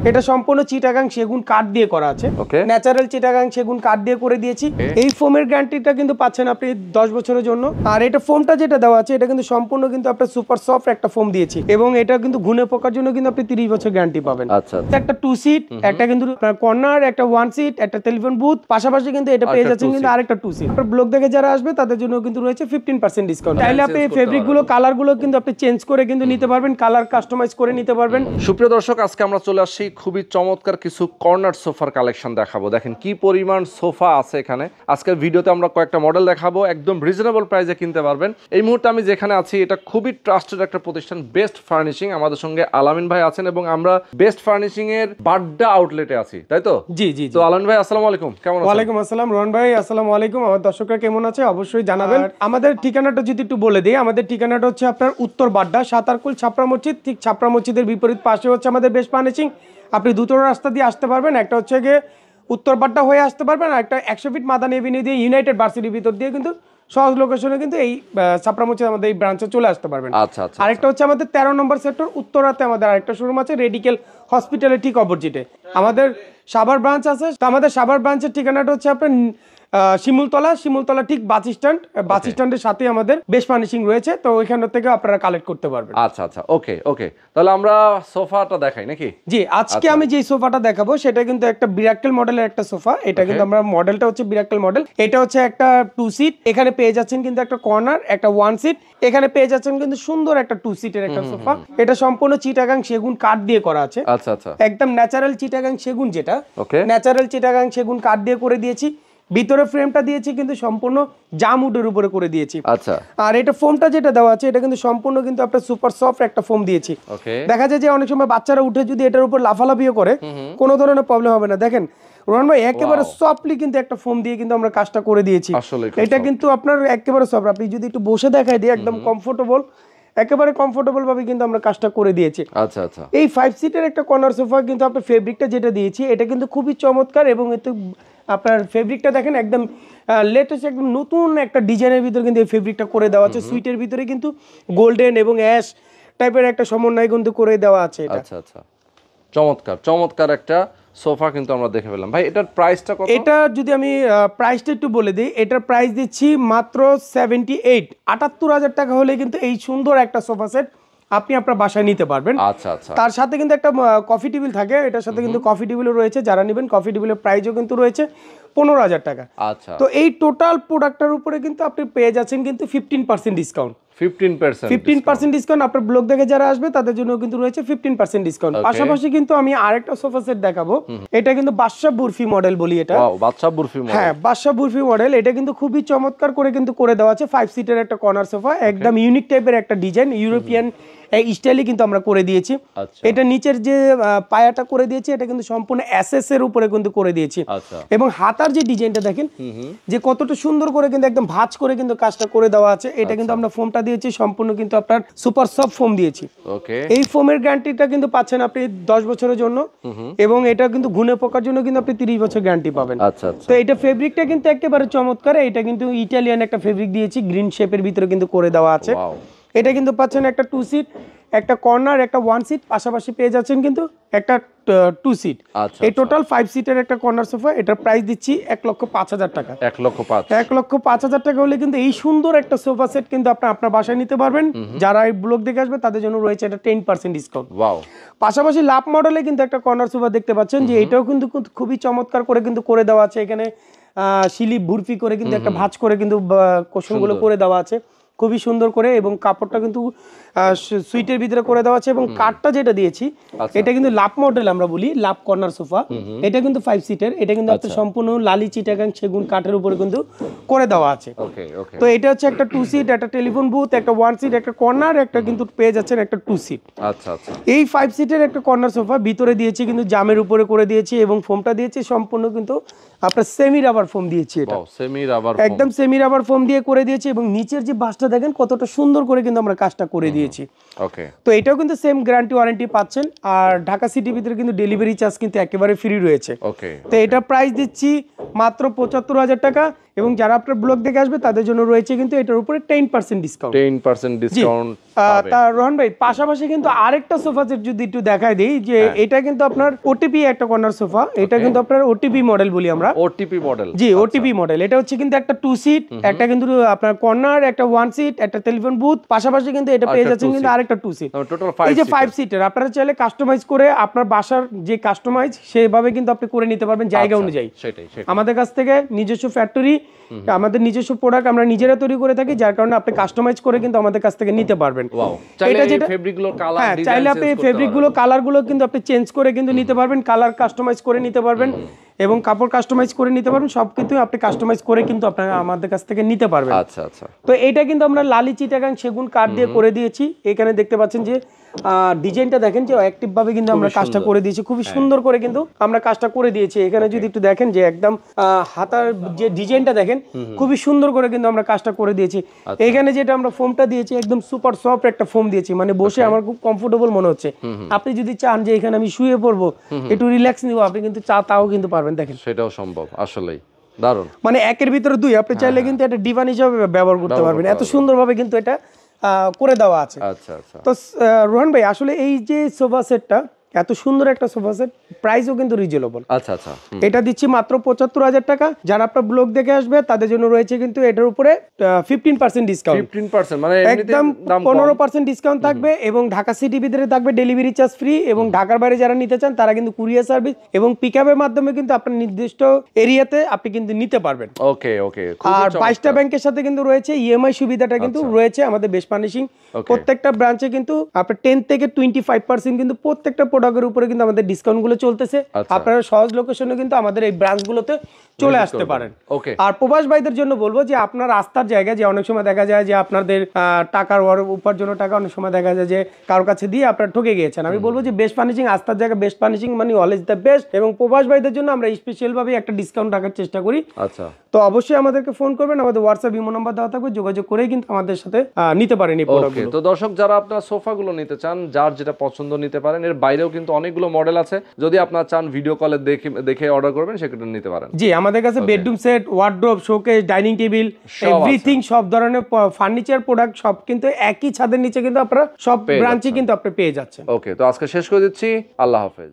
এটা সম্পূর্ণ চিটাগাং সেগুন কাঠ দিয়ে করা আছে, ন্যাচারাল চিটাগাং সেগুন কাঠ দিয়ে করে দিয়েছি। এই ফোমের গ্যারান্টিটা কিন্তু পাচ্ছেন আপনি 10 বছরের জন্য। আর এটা ফোমটা যেটা দেওয়া আছে এটা কিন্তু সম্পূর্ণ কিন্তু আপনার সুপার সফট একটা ফোম দিয়েছি, এবং এটা কিন্তু ঘুনে পোকার জন্য কিন্তু আপনি 30 বছর গ্যারান্টি পাবেন। একটা 2 সিট, একটা কিন্তু কর্নার, একটা 1 সিট, একটা টেলিফোন বুথ, পাশাপাশি কিন্তু এটা পেয়ে যাচ্ছেন কিন্তু আরেকটা 2 সিট। ব্লক দেখে যারা আসবে তাদের জন্য কিন্তু রয়েছে 15% ডিসকাউন্ট। চাইলে আপনি ফেব্রিক গুলো, কালার গুলো কিন্তু আপনি চেঞ্জ করে কিন্তু নিতে পারবেন, কালার কাস্টমাইজ করে নিতে পারবেন। সুপ্রিয় দর্শক, আজকে আমরা চলে আসছি খুবই চমৎকার কিছু কর্নার সোফার কালেকশন দেখাবো। দেখেন কি পরিমাণ সোফা আছে এখানে। আজকের ভিডিওতে আমরা কয়েকটা মডেল দেখাবো, একদম রিজনেবল প্রাইসে কিনতে পারবেন। এই মুহূর্তে আমি যেখানে আছি এটা খুবই ট্রাস্টেড একটা প্রতিষ্ঠান, বেস্ট ফার্নিশিং। আমাদের সঙ্গে আলামিন ভাই আছেন এবং আমরা বেস্ট ফার্নিশিং এর বাড্ডা আউটলেটে আছি, তাই তো? জি জি। তো আলামিন ভাই আসসালামু আলাইকুম, কেমন আছেন? ওয়ালাইকুম আসসালাম রোহন ভাই, আসসালামু আলাইকুম। আমার দর্শকরা কেমন আছে অবশ্যই জানাবেন। আমাদের ঠিকানাটা যদি একটু বলে দিই, আমাদের ঠিকানাটা হচ্ছে আপনার উত্তর বাড্ডা, সাতারকুল ছাপড়া মসজিদ, ঠিক ছাপড়া মসজিদের বিপরীত পাশে হচ্ছে আমাদের বেস্ট ফার্নিশিং। আপনি দুটো রাস্তা দিয়ে আসতে পারবেন, একটা হচ্ছে গিয়ে উত্তর বাড্ডা হয়ে আসতে পারবেন, আর একটা 100 ফিট মাদানী এভিনিউ দিয়ে ইউনাইটেড ভার্সিটির ভিতর দিয়ে কিন্তু সহজ লোকেশনে কিন্তু এই ছাপড়া মসজিদ আমাদের এই ব্রাঞ্চে চলে আসতে পারবেন। আরেকটা হচ্ছে আমাদের 13 নম্বর সেক্টর উত্তরাতে আমাদের আরেকটা শোরুম আছে, রেডিকেল হসপিটালের ঠিক অপোজিটে আমাদের সাভার ব্রাঞ্চ আছে। তো আমাদের সাভার ব্রাঞ্চের ঠিকানাটা হচ্ছে আপনার শিমুলতলা ঠিক বাস স্ট্যান্ডের সাথে আমাদের বেস্ট ফার্নিশিং রয়েছে। তো ওইখান থেকে আপনারা কালেক্ট করতে পারবেন। আচ্ছা আচ্ছা, ওকে ওকে, তাহলে আমরা সোফাটা দেখাই নাকি? জি, আজকে আমি যে সোফাটা দেখাবো সেটা কিন্তু একটা বিরাক্কেল মডেলের একটা সোফা। এটা কিন্তু আমরা মডেলটা হচ্ছে বিরাক্কেল মডেল। এটা হচ্ছে একটা 2 সিট, এখানে পেয়ে যাচ্ছেন কিন্তু একটা কর্নার, একটা 1 সিট, এখানে পেয়ে যাচ্ছেন কিন্তু সুন্দর একটা 2 সিটের একটা সোফা। এটা সম্পূর্ণ চিটাগাং সেগুন কাঠ দিয়ে করা আছে। আচ্ছা আচ্ছা, একদম ন্যাচারাল চিটাগাং সেগুন, যেটা ন্যাচারাল চিটাগাং সেগুন কাঠ দিয়ে করে দিয়েছি। ভিতরে ফ্রেমটা দিয়েছি কিন্তু সম্পূর্ণ জাম উডের উপরে করে দিয়েছি। আচ্ছা, আর এটা ফোমটা যেটা দেওয়া আছে এটা কিন্তু সম্পূর্ণ কিন্তু আপনার সুপার সফট একটা ফোম দিয়েছি। দেখা যায় যে অনেক সময় বাচ্চারা উঠে যদি এটার উপর লাফালাফিও করে কোনো ধরনের প্রবলেম হবে না। দেখেন রোহন ভাই, একেবারে সফটলি কিন্তু একটা ফোম দিয়ে কিন্তু আমরা কাজটা করে দিয়েছি। এটা কিন্তু আপনার একেবারে সফট, আপনি যদি একটু বসে দেখাই দিই একদম কমফোর্টেবল, একেবারে কমফোর্টেবল ভাবে কিন্তু আমরা কাজটা করে দিয়েছি। আচ্ছা আচ্ছা, এই 5 সিটের একটা কর্নার সোফা কিন্তু আপনার ফেব্রিকটা যেটা দিয়েছি এটা কিন্তু খুবই চমৎকার, এবং এতে আপনার ফেব্রিকটা দেখেন একদম লেটেস্ট, একদম নতুন একটা ডিজাইনের ভিতরে কিন্তু এই ফেব্রিকটা করে দেওয়া আছে। সুইটের ভিতরে কিন্তু গোল্ডেন এবং অ্যাশ টাইপের একটা সমন্বয় কিন্তু করে দেওয়া আছে এটা। আচ্ছা আচ্ছা, চমৎকার চমৎকার একটা সোফা কিন্তু আমরা দেখে পেলাম। ভাই এটার প্রাইসটা কত? এটা যদি আমি প্রাইসটা একটু বলে দিই, এটার প্রাইস দিচ্ছি মাত্র 78,000 টাকা হলে কিন্তু এই সুন্দর একটা সোফা সেট আপনি আপনার বাসায় নিতে পারবেন। আচ্ছা আচ্ছা, তার সাথে কিন্তু একটা কফি টেবিল থাকে, এটার সাথে কিন্তু কফি টেবিলও রয়েছে। যারা নেবেন কফি টেবিলের প্রাইসও কিন্তু রয়েছে 15,000 টাকা। আচ্ছা, তো এই টোটাল প্রোডাক্টের উপরে কিন্তু আপনি পেয়ে যাচ্ছেন কিন্তু 15% ডিসকাউন্ট। 15% ডিসকাউন্ট আপনার ব্লগ দেখে যারা আসবে তাদের জন্য কিন্তু রয়েছে 15% ডিসকাউন্ট। পাশাপাশি কিন্তু আমি আরেকটা সোফা সেট দেখাবো, এটা কিন্তু বাদশা বুরফি মডেল বলি এটা। বাদশা বুরফি মডেল, হ্যাঁ বাদশা বুরফি মডেল। এটা কিন্তু খুবই চমৎকার করে কিন্তু করে দেওয়া আছে। 5 সিটের একটা কর্নার সোফা, একদম ইউনিক টাইপের একটা ডিজাইন, ইউরোপিয়ান স্টাইলে কিন্তু আমরা করে দিয়েছি। এটা নিচের যে পায়াটা করে দিয়েছি এটা কিন্তু সম্পূর্ণ এসএস এর উপরে কিন্তু করে দিয়েছি, এবং হাতার যে ডিজাইনটা দেখেন যে কতটা সুন্দর করে কিন্তু একদম ভাঁজ করে কিন্তু কাজটা করে দেওয়া আছে। এটা কিন্তু আমরা ফোমটা দিয়েছি সম্পূর্ণ কিন্তু আপনার সুপার সফট ফোম দিয়েছি। এই ফোমের গ্যারান্টিটা কিন্তু পাচ্ছেন আপনি 10 বছরের জন্য, এবং এটা কিন্তু ঘুনে পোকার জন্য কিন্তু আপনি 30 বছর গ্যারান্টি পাবেন। তো এটা ফেব্রিকটা কিন্তু একেবারে চমৎকার। এটা কিন্তু ইটালিয়ান একটা ফেব্রিক দিয়েছি, গ্রিন শেপের ভিতরে কিন্তু করে দেওয়া আছে। এটা কিন্তু পাচ্ছেন একটা 2 সিট, একটা কর্নার, একটা 1 সিট, পাশাপাশি পেয়ে যাচ্ছেন কিন্তু একটা 2 সিট। এই টোটাল 5 সিটের একটা কর্নার সোফা। এটার প্রাইস দিচ্ছি 1,05,000 টাকা। 1,05,000 টাকা হলে কিন্তু এই সুন্দর একটা সোফা সেট কিন্তু আপনার বাসায় নিতে পারবেন। যারা এই ব্লগ দেখে আসবে তাদের জন্য রয়েছে এটা 10% ডিসকাউন্ট। পাশাপাশি লাভ মডেলে কিন্তু একটা কর্নার সোফা দেখতে পাচ্ছেন, যে এটাও কিন্তু খুবই চমৎকার করে কিন্তু করে দেওয়া আছে। এখানে শিলিপ ভুরফি করে কিন্তু একটা ভাঁজ করে কিন্তু কোশনগুলো করে দেওয়া আছে খুবই সুন্দর করে, এবং কাপড়টা কিন্তু সুইটের ভিতরে করে দেওয়া আছে। এবং কাঠটা যেটা দিয়েছি এটা কিন্তু লাভ মডেল আমরা বলি, লাভ কর্নার সোফা। এটা কিন্তু 5 সিটের, এটা কিন্তু আপনার সম্পূর্ণ লালি চিটাগাং সেগুন কাঠের উপরে কিন্তু করে দেওয়া আছে। তো এটা হচ্ছে একটা 2 সিট, একটা টেলিফোন বুথ, একটা 1 সিট, একটা কর্নার, একটা কিন্তু পেয়ে যাচ্ছেন একটা 2 সিট। আচ্ছা আচ্ছা, এই 5 সিটের একটা কর্নার সোফা ভিতরে দিয়েছি কিন্তু জামের উপরে করে দিয়েছি, এবং ফোমটা দিয়েছি সম্পূর্ণ কিন্তু আপনার সেমি রাবার ফোম দিয়েছি। এটা একদম সেমি রাবার ফোম দিয়ে করে দিয়েছি, এবং নিচের যে বাসটা দেখেন কতটা সুন্দর করে কিন্তু আমরা কাজটা করে দিয়েছি। তো এটাও কিন্তু সেম গ্যারান্টি ওয়ারেন্টি পাচ্ছেন। আর ঢাকা সিটির ভিতরে কিন্তু ডেলিভারি চার্জ কিন্তু একেবারে ফ্রি রয়েছে। তো এটা প্রাইস দিচ্ছি মাত্র 75,000 টাকা, এবং যারা আপনার ব্লগ দেখে আসবে তাদের জন্য রয়েছে কিন্তু এটার উপরে 10% ডিসকাউন্ট। 10% ডিসকাউন্ট। তা রোহন ভাই পাশাপাশি কিন্তু আরেকটা সোফা সেট যদি একটু দেখাই দেই যে এটা কিন্তু আপনার ওটিপি একটা কর্নার সোফা, এটা কিন্তু আপনার ওটিপি মডেল বলি আমরা। OTP model? জি ওটিপি মডেল। এটা হচ্ছে কিন্তু একটা 2 সিট, একটা কিন্তু আপনার কর্নার, একটা 1 সিট, একটা টেলিফোন বুথ, পাশাপাশি কিন্তু এটা পেয়ে যাচ্ছেন কিন্তু আরেকটা 2 সিট। টোটাল এই যে 5 সিটের আপনারা চাইলে কাস্টমাইজ করে আপনার বাসার যে কাস্টমাইজ সেভাবে কিন্তু আপনি করে নিতে পারবেন জায়গা অনুযায়ী। সেটাই। আমাদের কাছ থেকে নিজস্ব ফ্যাক্টরি, আমাদের নিজস্ব প্রোডাক্ট আমরা নিজেরা তৈরি করে থাকি, যার কারণে আপনি কাস্টমাইজ করে কিন্তু আমাদের কাছ থেকে নিতে পারবেন। এটা যেটা ফেব্রিকগুলো কালার ডিজাইন, চাইলে আপনি ফেব্রিকগুলো কালারগুলো কিন্তু আপনি চেঞ্জ করে কিন্তু নিতে পারবেন, কালার কাস্টমাইজ করে নিতে পারবেন এবং কাপড় কাস্টমাইজ করে নিতে পারবেন, সব কিন্তু আপনি কাস্টমাইজ করে কিন্তু আপনারা আমাদের কাছ থেকে নিতে পারবেন। আচ্ছা আচ্ছা। তো এটা কিন্তু আমরা লালি চিটাগাং সেগুন কাঠ দিয়ে করে দিয়েছি। এখানে দেখতে পাচ্ছেন যে ডিজাইনটা দেখেন যে অ্যাক্টিভ ভাবে কিন্তু আমরা কাজটা করে দিয়েছি, খুবই সুন্দর করে কিন্তু আমরা কাজটা করে দিয়েছি। এখানে যদি একটু দেখেন যে একদম হাতার যে ডিজাইনটা দেখেন খুবই সুন্দর করে কিন্তু আমরা কাজটা করে দিয়েছি। এখানে যেটা আমরা ফোমটা দিয়েছি একদম সুপার সফট একটা ফোম দিয়েছি, মানে বসে আমার খুব কমফোর্টেবল মনে হচ্ছে। আপনি যদি চান যে এখানে আমি শুয়ে পড়বো, একটু রিল্যাক্স নিব, আপনি কিন্তু তাও কিন্তু পারবেন। দেখেন সেটাও সম্ভব, আসলেই দারুণ। মানে একের ভিতরে দুই, আপনি চাইলে কিন্তু এটা ডিভান হিসাবে ব্যবহার করতে পারবেন, এত সুন্দরভাবে কিন্তু এটা করে দেওয়া আছে। আচ্ছা আচ্ছা। তো রোহন ভাই আসলে এই যে সোফা সেটটা এত সুন্দর একটা সোফা সেট, প্রাইসও কিন্তু রিজনেবল। আচ্ছা আচ্ছা। এটা দিচ্ছি মাত্র ৭৫,০০০ টাকা। যারা আপনার ব্লগ দেখে আসবে তাদের জন্য রয়েছে কিন্তু এটার উপরে 15% ডিসকাউন্ট। 15% মানে একদম 15% ডিসকাউন্ট থাকবে এবং ঢাকা সিটি ভিতরে থাকবে ডেলিভারি চার্জ ফ্রি, এবং ঢাকার বাইরে যারা নিতে চান তারা কিন্তু কুরিয়ার সার্ভিস এবং পিকআপের মাধ্যমে কিন্তু আপনার নির্দিষ্ট এরিয়াতে আপনি কিন্তু নিতে পারবেন। ওকে ওকে। আর 22টা ব্যাংকের সাথে কিন্তু রয়েছে ইএমআই সুবিধাটা কিন্তু রয়েছে আমাদের বেস্ট ফার্নিশিং। প্রত্যেকটা ব্রাঞ্চে কিন্তু আপনার 10 থেকে 25% কিন্তু প্রত্যেকটা প্রোডাক্টের উপরে কিন্তু আমাদের ডিসকাউন্ট গুলো চলতেছে। আপনারা সহজ লোকেশনে কিন্তু আমাদের এই ব্রাঞ্চগুলোতে চলে আসতে পারেন। আর প্রবাস ভাইদের জন্য বলবো যে আপনার আস্থার জায়গা, যে অনেক সময় দেখা যায় যে আপনাদের টাকার উপার্জনের টাকা অনেক সময় দেখা যায় যে কারোর কাছে দিয়ে আপনারা ঠকে গিয়েছেন, আমি বলবো যে বেস্ট ফার্নিশিং আস্থার জায়গা, বেস্ট ফার্নিশিং মানে অলওয়েজ দ্য বেস্ট। এবং প্রবাস ভাইদের জন্য আমরা স্পেশাল ভাবে একটা ডিসকাউন্ট রাখার চেষ্টা করি। আচ্ছা, তো অবশ্যই আমাদেরকে ফোন করবেন, আমাদের হোয়াটসঅ্যাপ ইমো নাম্বার দেওয়া থাকবে, যোগাযোগ করেই কিন্তু আমাদের সাথে নিতে পারেন এই প্রোডাক্টগুলো। তো দর্শক যারা আপনার সোফাগুলো নিতে চান, যার যেটা পছন্দ নিতে পারেন। এর বাইরেও কিন্তু অনেকগুলো মডেল আছে, যদি আপনারা চান ভিডিও কলে দেখে অর্ডার করবেন, সেটা নিতে পারেন। জি, আমাদের কাছে bedroom set, wardrobe, showcase, dining table, everything, সব ধরনের ফার্নিচার প্রোডাক্ট সব কিন্তু একই ছাদের নিচে কিন্তু আপনারা সব ব্রাঞ্চে কিন্তু আপনি পেয়ে যাচ্ছেন। ওকে, তো আজকে শেষ করে দিচ্ছি। আল্লাহ হাফেজ।